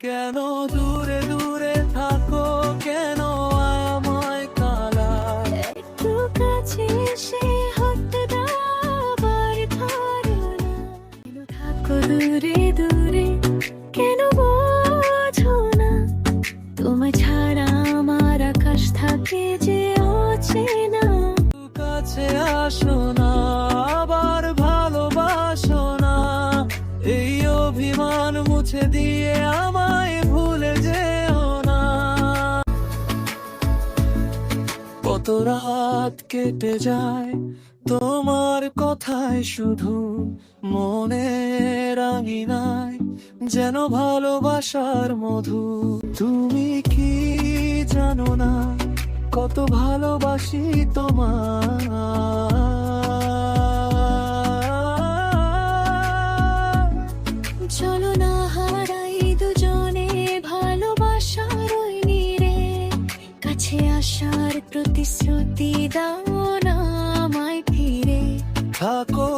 কেন দূরে দূরে থাকো, কেন আমায় কালায়? একটু কাছে এসে হাত দাবার ধরো না। কেন থাকো দূরে দূরে, কেন বোঝো না? তোমায় ছাড়া আমার আকাশ থাকে যে অচেনা। কাছে আসো না, আবার ভালোবাসো না। এই অভিমান মুছে দিয়ে আমায় ভুলে যেও না। কত রাত কেটে যায় তোমার কথায়, শুধু মনে রাঙিনায় যেন ভালোবাসার মধু। তুমি কি জানো না কত ভালোবাসি তোমার? চলো না হারাই দুজনে ভালোবাসার ওই নীড়ে। কাছে আসার প্রতিশ্রুতি দাও না আমায় ফিরে। থাকো